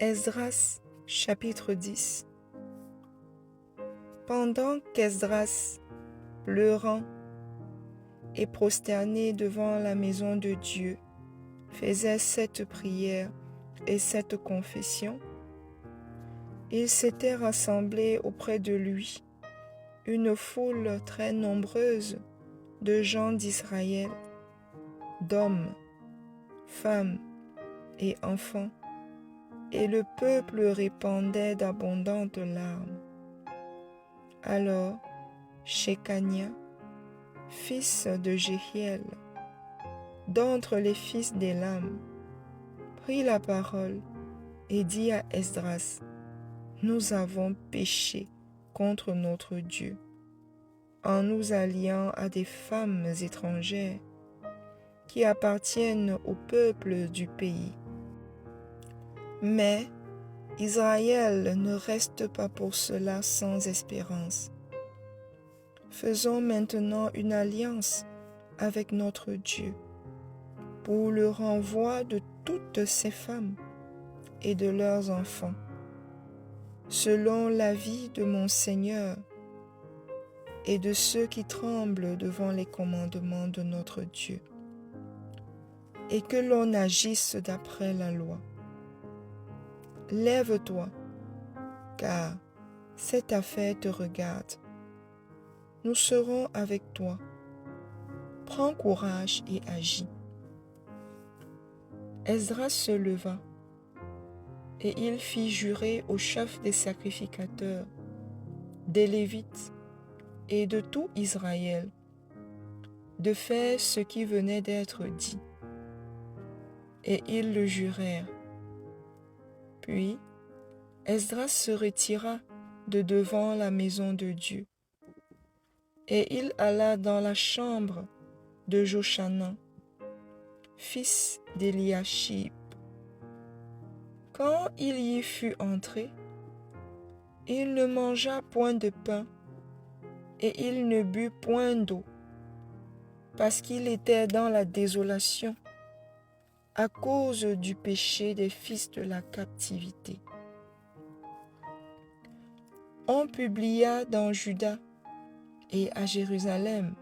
Esdras chapitre 10. Pendant qu'Esdras, pleurant et prosterné devant la maison de Dieu, faisait cette prière et cette confession, il s'était rassemblé auprès de lui une foule très nombreuse de gens d'Israël, d'hommes, femmes et enfants, et le peuple répandait d'abondantes larmes. Alors, Shekania, fils de Jéhiel, d'entre les fils d'Élam, prit la parole et dit à Esdras: Nous avons péché contre notre Dieu, en nous alliant à des femmes étrangères qui appartiennent au peuple du pays. Mais Israël ne reste pas pour cela sans espérance. Faisons maintenant une alliance avec notre Dieu pour le renvoi de toutes ces femmes et de leurs enfants, selon l'avis de mon Seigneur et de ceux qui tremblent devant les commandements de notre Dieu, et que l'on agisse d'après la loi. Lève-toi, car cette affaire te regarde. Nous serons avec toi. Prends courage et agis. Esdras se leva, et il fit jurer au chef des sacrificateurs, des Lévites et de tout Israël de faire ce qui venait d'être dit. Et ils le jurèrent. Puis Esdras se retira de devant la maison de Dieu, et il alla dans la chambre de Jochanan, fils d'Éliachib. Quand il y fut entré, il ne mangea point de pain, et il ne but point d'eau, parce qu'il était dans la désolation à cause du péché des fils de la captivité. On publia dans Juda et à Jérusalem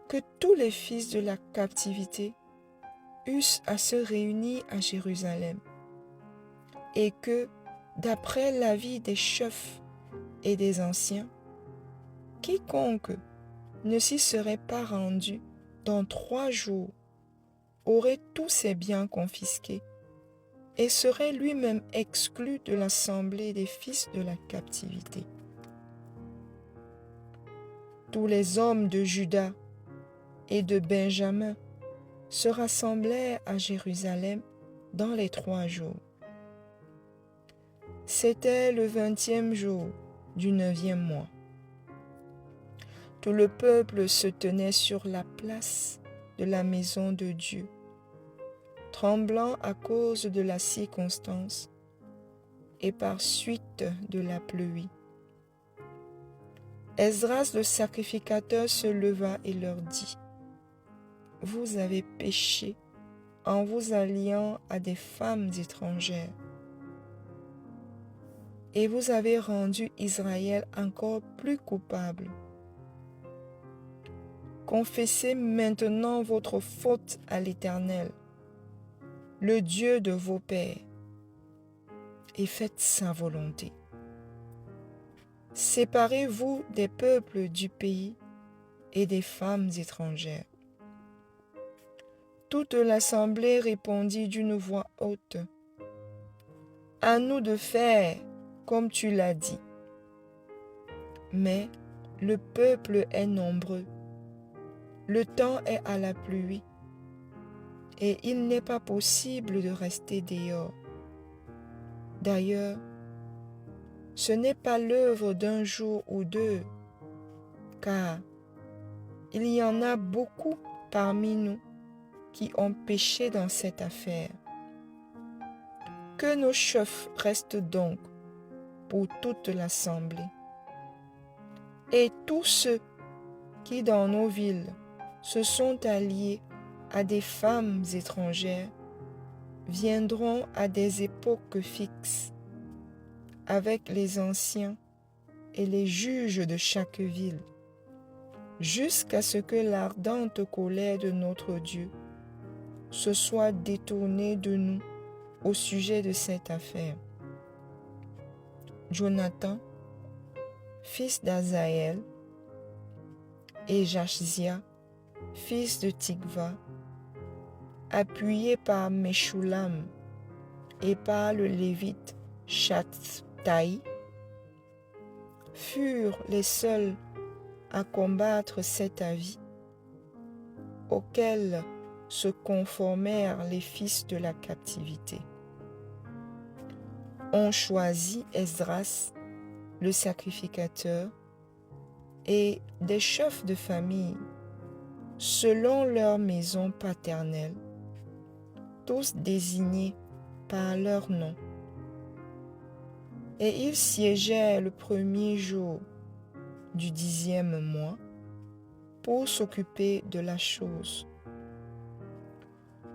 que tous les fils de la captivité eussent à se réunir à Jérusalem, et que, d'après l'avis des chefs et des anciens, quiconque ne s'y serait pas rendu dans 3 jours aurait tous ses biens confisqués et serait lui-même exclu de l'assemblée des fils de la captivité. Tous les hommes de Juda et de Benjamin se rassemblèrent à Jérusalem dans les 3 jours. C'était le 20e jour du 9e mois. Tout le peuple se tenait sur la place de la maison de Dieu, tremblant à cause de la circonstance et par suite de la pluie. Esdras le sacrificateur se leva et leur dit: Vous avez péché en vous alliant à des femmes étrangères, et vous avez rendu Israël encore plus coupable. Confessez maintenant votre faute à l'Éternel, le Dieu de vos pères, et faites sa volonté. Séparez-vous des peuples du pays et des femmes étrangères. Toute l'assemblée répondit d'une voix haute: À nous de faire comme tu l'as dit. Mais le peuple est nombreux, le temps est à la pluie, et il n'est pas possible de rester dehors. D'ailleurs, ce n'est pas l'œuvre d'un jour ou 2, car il y en a beaucoup parmi nous qui ont péché dans cette affaire. Que nos chefs restent donc pour toute l'assemblée. Et tous ceux qui dans nos villes se sont alliés à des femmes étrangères viendront à des époques fixes avec les anciens et les juges de chaque ville, jusqu'à ce que l'ardente colère de notre Dieu se soit détournée de nous au sujet de cette affaire. Jonathan, fils d'Azaël, et Jachzia, fils de Tikva, appuyés par Meshulam et par le Lévite Shathai, furent les seuls à combattre cet avis, auquel se conformèrent les fils de la captivité. On choisit Esdras, le sacrificateur, et des chefs de famille, selon leur maison paternelle, tous désignés par leur nom. Et ils siégèrent le premier jour du 10e mois pour s'occuper de la chose.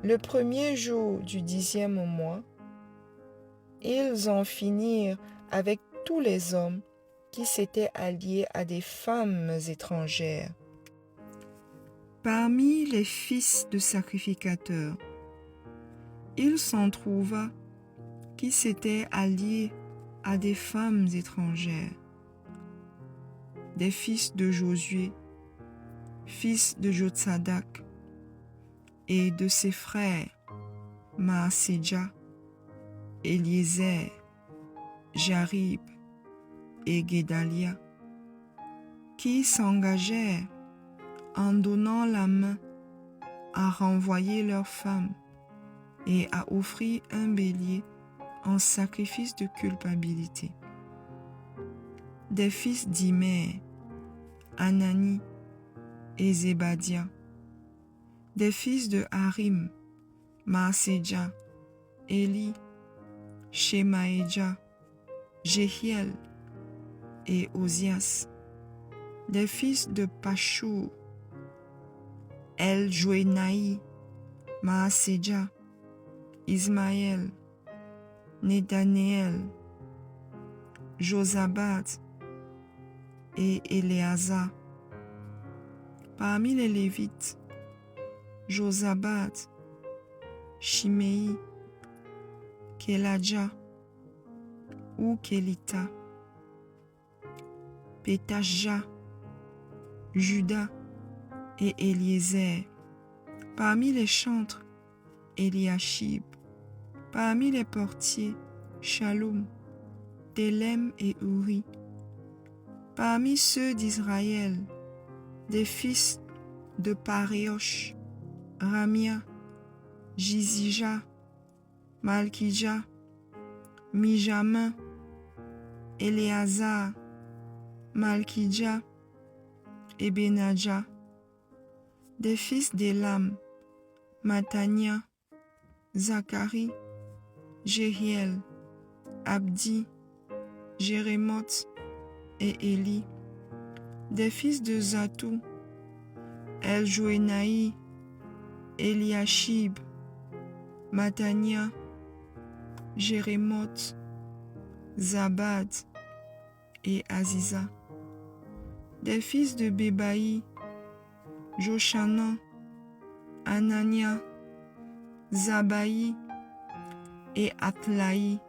Le premier jour du 10e mois, ils en finirent avec tous les hommes qui s'étaient alliés à des femmes étrangères. Parmi les fils de sacrificateurs, il s'en trouva qui s'étaient alliés à des femmes étrangères, des fils de Josué, fils de Jotsadak, et de ses frères Maaséja, Eliezer, Jarib et Guédalia, qui s'engagèrent en donnant la main à renvoyer leurs femmes et à offrir un bélier en sacrifice de culpabilité. Des fils d'Imer, Anani et Zébadia, des fils de Harim, Maaséja, Éli, Shemaéja, Jéhiel et Osias, des fils de Pashur, El-Joénaï, Maaséja, Ismaël, Nédanéel, Josabad et Éléazar. Parmi les Lévites, Josabad, Shimei, Kéladja ou Kélita, Pétashja, Juda et Eliezer. Parmi les chantres, Eliashib. Parmi les portiers, Shalom, Télem et Uri. Parmi ceux d'Israël, des fils de Paréosh, Ramia, Jizija, Malkija, Mijamin, Éléazar, Malkija et Benadja. Des fils d'Élam, Matania, Zacharie, Jéhiel, Abdi, Jérémoth et Élie. Des fils de Zatou, El-Joénaï, Eliashib, Matania, Jérémoth, Zabad et Aziza. Des fils de Bébaï, Joshanan, Anania, Zabaï et Atlaï.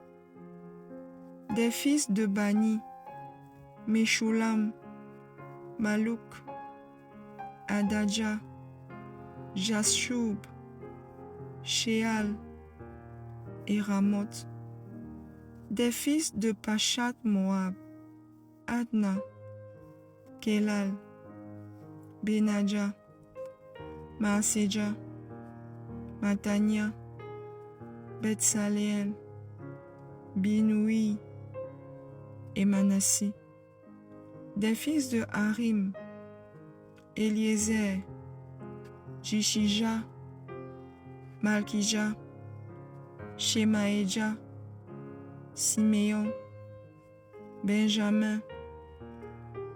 Des fils de Bani, Meshulam, Malouk, Adadja, Jashub, Sheal et Ramoth. Des fils de Pachat Moab, Adna, Kelal, Benadja, Maaséja, Matania, Betsaleel, Binoui et Manassé. Des fils de Harim, Eliezer, Jishija, Malkija, Shemaéja, Siméon, Benjamin,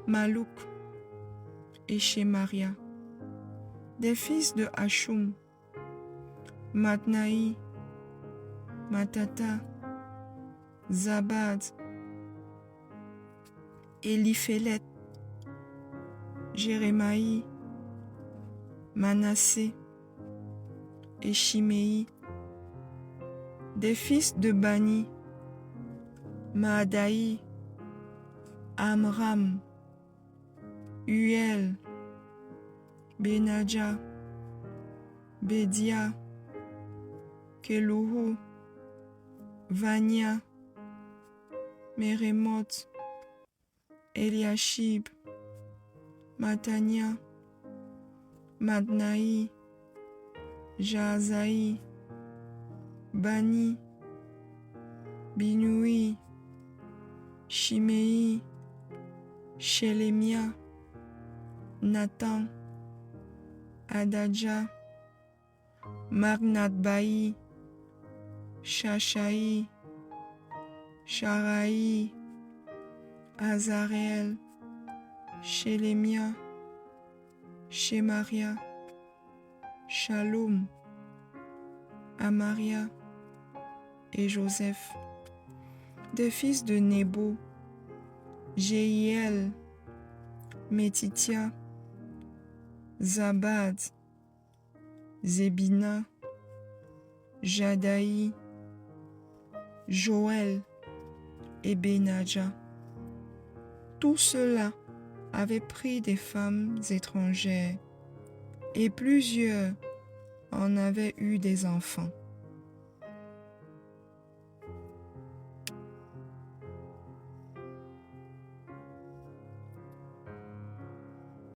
Malouk et Shemaria. Des fils de Hachum, Matnaï, Matata, Zabad, Eliphélet, Jérémaï, Manassé et Chiméi. Des fils de Bani, Maadaï, Amram, Uel, Benadja, Bédia, Keluhu, Vania, Mérémoth, Eliashib, Matania, Madnaï, Jaazaï, Bani, Binoui, Chiméi, Shelemia, Nathan, Adadja, Magnatbaï, Shashaï, Sharaï, Azareel, Shelemia, Shemaria, Shalom, Amaria et Joseph. Des fils de Nebo, Jéhiel, Métitia, Zabad, Zébina, Jadaï, Joël et Benadja. Tous ceux-là avaient pris des femmes étrangères et plusieurs en avaient eu des enfants.